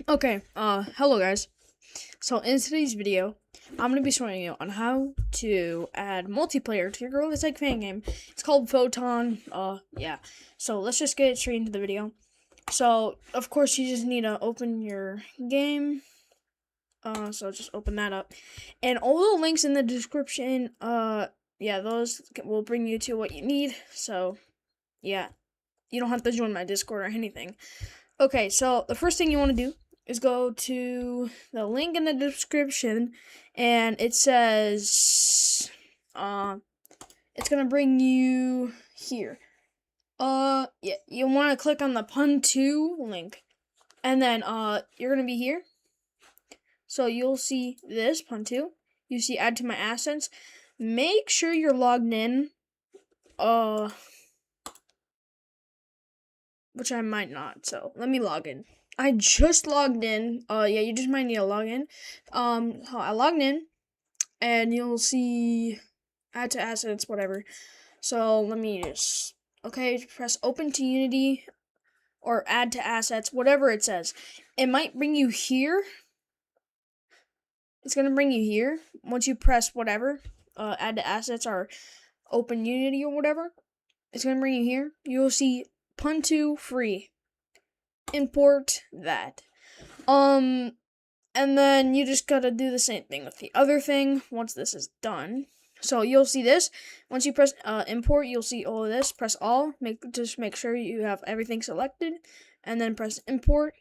Okay, hello guys. So in today's video, I'm gonna be showing you on how to add multiplayer to your Gorilla Tag fan game. It's called Photon. Yeah. So let's just get straight into the video. So of course you just need to open your game. So just open that up, and all the links in the description. Yeah, those will bring you to what you need. So, yeah, you don't have to join my Discord or anything. Okay, so the first thing you want to do is go to the link in the description, and it says, it's gonna bring you here. Yeah, you want to click on the Pun2 link, and then, you're gonna be here. So you'll see this Pun2. You see add to my assets. Make sure you're logged in, which I might not, so let me log in. I just logged in. Yeah, you just might need to log in. So I logged in, and you'll see add to assets, whatever. So let me just, okay, press open to Unity or add to assets, whatever it says. It might bring you here. It's gonna bring you here once you press whatever, add to assets or open Unity or whatever. It's gonna bring you here. You'll see Pun2 free. Import that. And then you just gotta do the same thing with the other thing once this is done. So you'll see this. Once you press import, you'll see all of this. Press all. Just make sure you have everything selected, and then press import.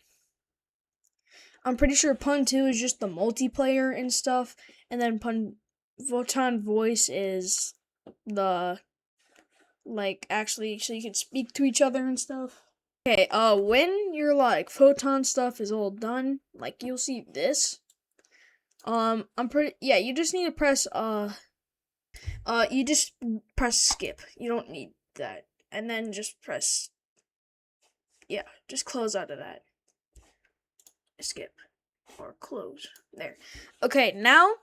I'm pretty sure Pun2 is just the multiplayer and stuff, and then Photon Voice is the, like, actually so you can speak to each other and stuff. Okay, when your, like, Photon stuff is all done, like, you'll see this. yeah, you just need to press, you just press skip. You don't need that. And then just press, yeah, just close out of that. Skip. Or close. There. Okay, now,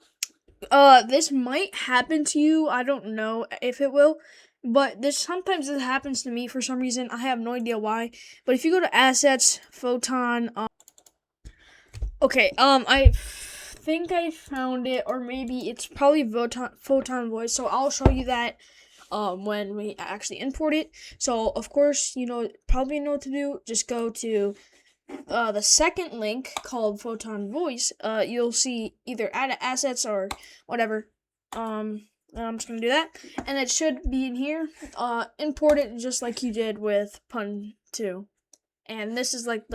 this might happen to you. I don't know if it will. But sometimes this happens to me for some reason. I have no idea why. But if you go to assets, Photon, okay, I think I found it, or maybe it's probably Photon Voice. So I'll show you that when we actually import it. So of course, probably know what to do. Just go to the second link called Photon Voice. You'll see either add assets or whatever. I'm just gonna do that, and it should be in here. Import it just like you did with Pun2, and this is like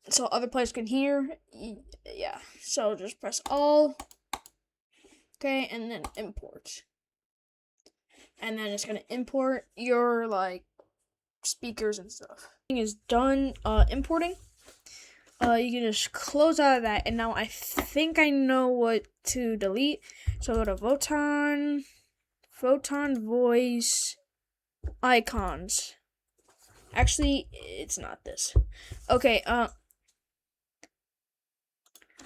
so other players can hear. Yeah. So just press all. Okay, and then import, and then it's gonna import your speakers and stuff. Is done importing. You can just close out of that, and now I think I know what to delete. So go to Photon Voice icons. Actually, it's not this. Okay,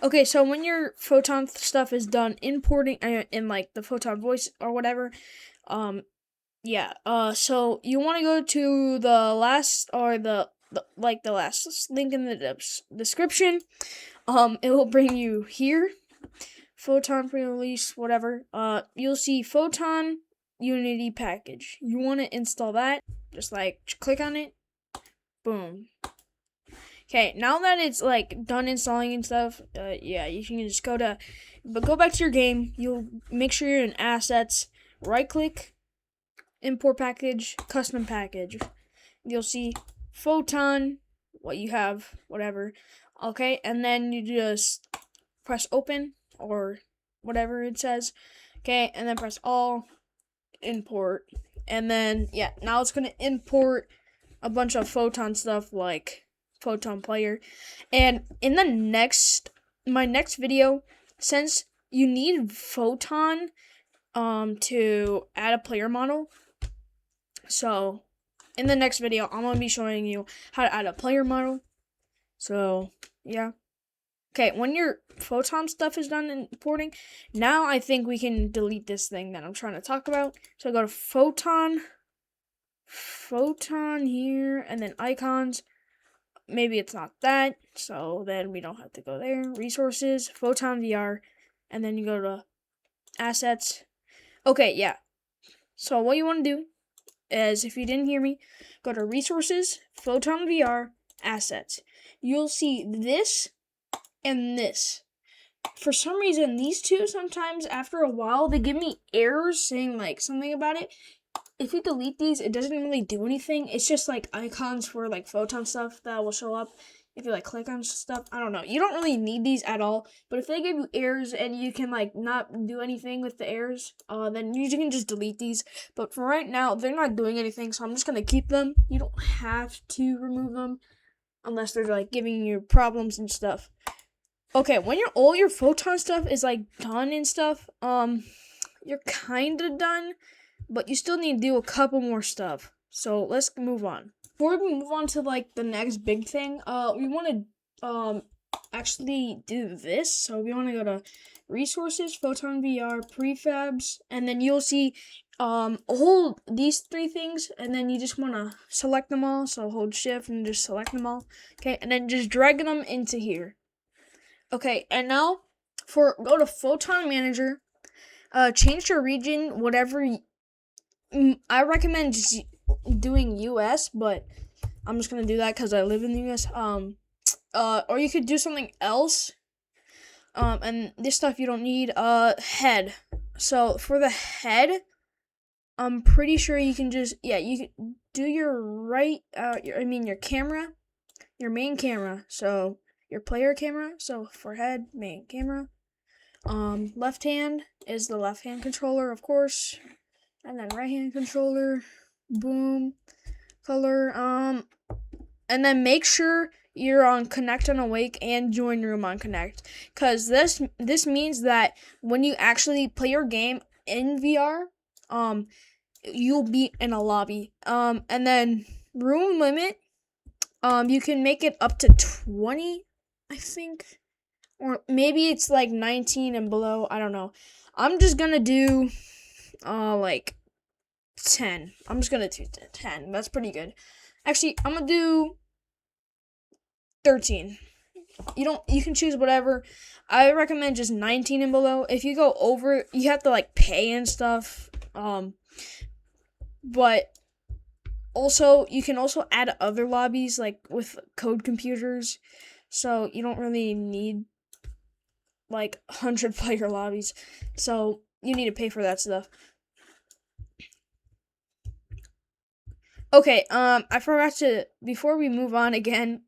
okay, so when your Photon stuff is done importing in like the Photon Voice or whatever, yeah, so you want to go to the last, or the last link in the description. It will bring you here. Photon pre-release, whatever. You'll see Photon Unity package. You want to install that. Just click on it. Boom. Okay, now that it's done installing and stuff, yeah, you can just go back to your game. You'll make sure you're in assets. Right click. Import package, custom package. You'll see Photon, what you have, whatever. Okay, and then you just press open or whatever it says. Okay, and then press all, import. And then, yeah, now it's going to import a bunch of Photon stuff like Photon Player. And in my next video, since you need Photon to add a player model, so in the next video, I'm going to be showing you how to add a player model. So, yeah. Okay, when your Photon stuff is done importing, now I think we can delete this thing that I'm trying to talk about. So go to Photon here, and then icons. maybe it's not that, so then we don't have to go there. Resources, Photon VR, and then you go to assets. Okay, yeah. So what you want to do is, if you didn't hear me, go to resources, Photon VR, assets. You'll see this and this. For some reason, these two sometimes, after a while, they give me errors saying like something about it. If you delete these, it doesn't really do anything. It's just like icons for like photon stuff that will show up if you like click on stuff. I don't know. You don't really need these at all. But if they give you errors and you can like not do anything with the errors, then you can just delete these. But for right now, they're not doing anything, so I'm just gonna keep them. You don't have to remove them unless they're like giving you problems and stuff. Okay, when all your photon stuff is like done and stuff, you're kind of done. But you still need to do a couple more stuff. So let's move on. Before we move on to like the next big thing, we want to actually do this. So we want to go to resources, Photon VR, prefabs, and then you'll see hold these three things, and then you just want to select them all. So hold shift and just select them all. Okay, and then just drag them into here. Okay, and now go to Photon Manager, change your region, whatever. I recommend just doing US, but I'm just gonna do that because I live in the US. Or you could do something else. And this stuff you don't need. Head. So for the head, I'm pretty sure you can just you can do your camera, your main camera. So your player camera. So for head, main camera. Left hand is the left hand controller, of course. And then right hand controller, boom, color, and then make sure you're on Connect on Awake and Join Room on Connect, cause this means that when you actually play your game in VR, you'll be in a lobby, and then room limit, you can make it up to 20, I think, or maybe it's like 19 and below. I don't know. I'm just gonna do like 10. I'm just gonna do 10. That's pretty good. Actually, I'm gonna do 13. You can choose whatever. I recommend just 19 and below. If you go over, you have to like pay and stuff. But also you can also add other lobbies like with code computers. So you don't really need like 100 player lobbies. So you need to pay for that stuff. Okay, I forgot to, before we move on again,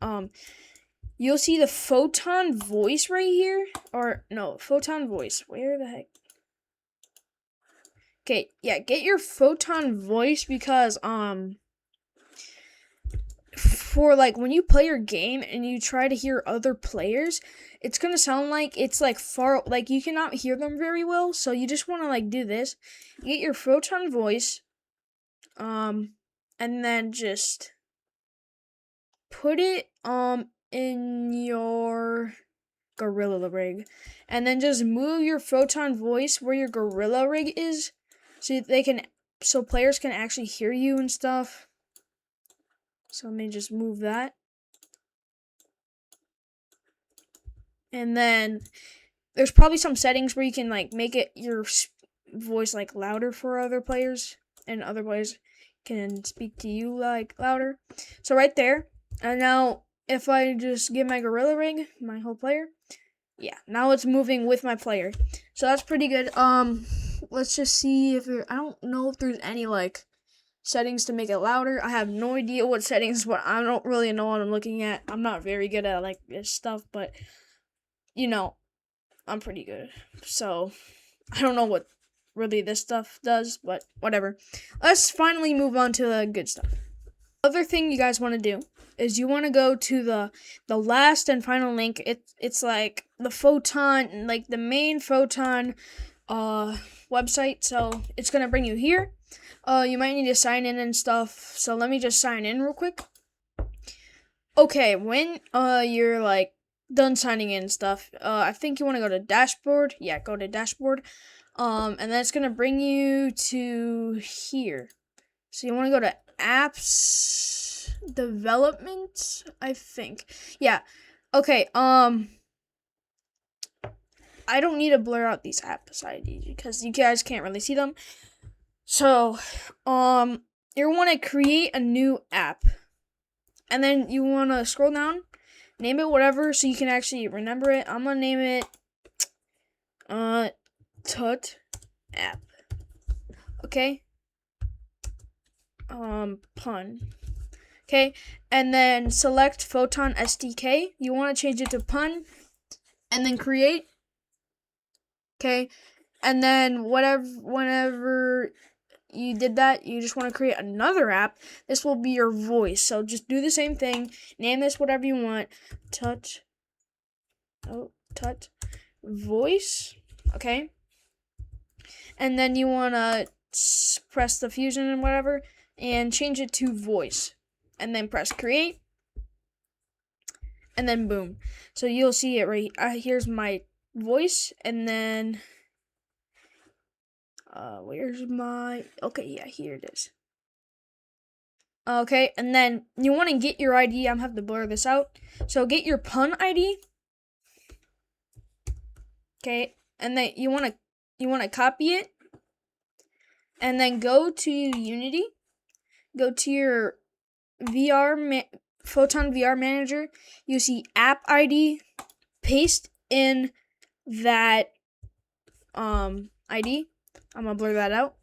you'll see the Photon Voice right here, or no, Photon Voice, where the heck? Okay, yeah, get your Photon Voice because, for like when you play your game and you try to hear other players, it's gonna sound like it's like far, like you cannot hear them very well, so you just wanna like do this, get your Photon Voice, and then just put it in your Gorilla Rig, and then just move your Photon Voice where your Gorilla Rig is, so players can actually hear you and stuff. So let me just move that, and then there's probably some settings where you can like make it your voice like louder for other players, and other players can speak to you like louder. So right there. And now if I just get my Gorilla Rig, my whole player, yeah, now it's moving with my player. So that's pretty good. Let's just see if I don't know if there's any like settings to make it louder. I have no idea what settings, but I don't really know what I'm looking at. I'm not very good at like this stuff, but you know, I'm pretty good. So I don't know what really this stuff does, but whatever. Let's finally move on to the good stuff. Other thing you guys want to do is you want to go to the last and final link. It's like the Photon, like the main Photon website. So it's gonna bring you here. You might need to sign in and stuff. So let me just sign in real quick. Okay, when you're like done signing in and stuff, I think you want to go to dashboard. Yeah, go to dashboard. And then it's gonna bring you to here. So you want to go to apps. development, I think. Yeah. Okay, I don't need to blur out these app IDs because you guys can't really see them. So, you want to create a new app. And then you want to scroll down, name it whatever so you can actually remember it. I'm going to name it Tut app. Okay? Pun. Okay? And then select Photon SDK. You want to change it to pun and then create. Okay? And then whenever you did that, you just want to create another app. This will be your voice. So just do the same thing. Name this whatever you want. Tut voice. Okay. And then you want to press the fusion and whatever and change it to voice. And then press create. And then boom. So you'll see it right. Here's my voice. And then where's my, okay, yeah, here it is. Okay, and then you want to get your ID. I'm have to blur this out. So get your pun ID. Okay, and then you want to copy it, and then go to Unity. Go to your Photon VR Manager. You see App ID. Paste in that ID. I'm gonna blur that out.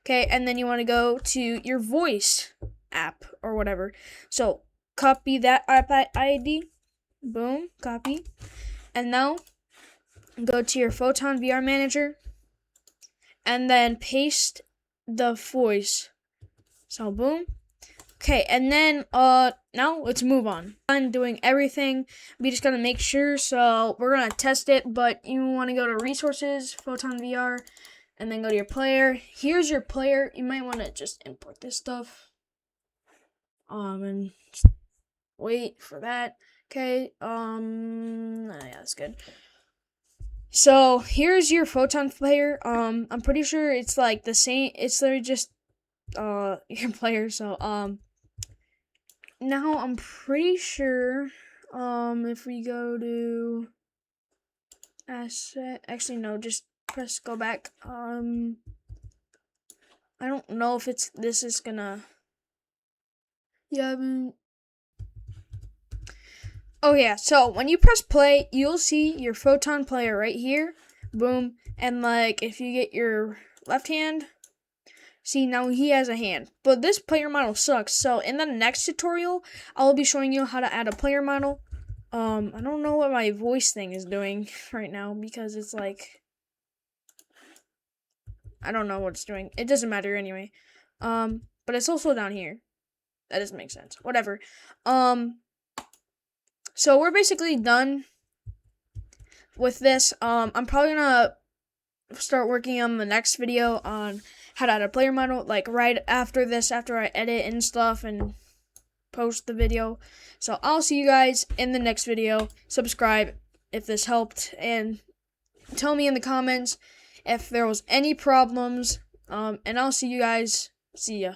Okay, and then you want to go to your voice app or whatever. So copy that app ID. Boom, copy. And now go to your Photon VR Manager and then paste the voice. So boom. Okay, and then now let's move on. I'm doing everything. We just gotta make sure. So we're gonna test it, but you want to go to resources, Photon VR. And then go to your player. Here's your player. You might want to just import this stuff. And wait for that. Okay. Yeah, that's good. So here's your Photon player. I'm pretty sure it's like the same. It's literally just your player. So now I'm pretty sure if we go to asset, actually no, just press go back. I don't know if this is gonna. Yeah. Oh yeah. So when you press play, you'll see your Photon player right here. Boom. And like if you get your left hand, see now he has a hand. But this player model sucks. So in the next tutorial, I'll be showing you how to add a player model. I don't know what my voice thing is doing right now because it's like. I don't know what it's doing. It doesn't matter anyway. But it's also down here. That doesn't make sense. Whatever. So we're basically done with this. I'm probably gonna start working on the next video on how to add a player model, like right after this, after I edit and stuff and post the video. So I'll see you guys in the next video. Subscribe if this helped, and tell me in the comments if there was any problems, and I'll see you guys. See ya.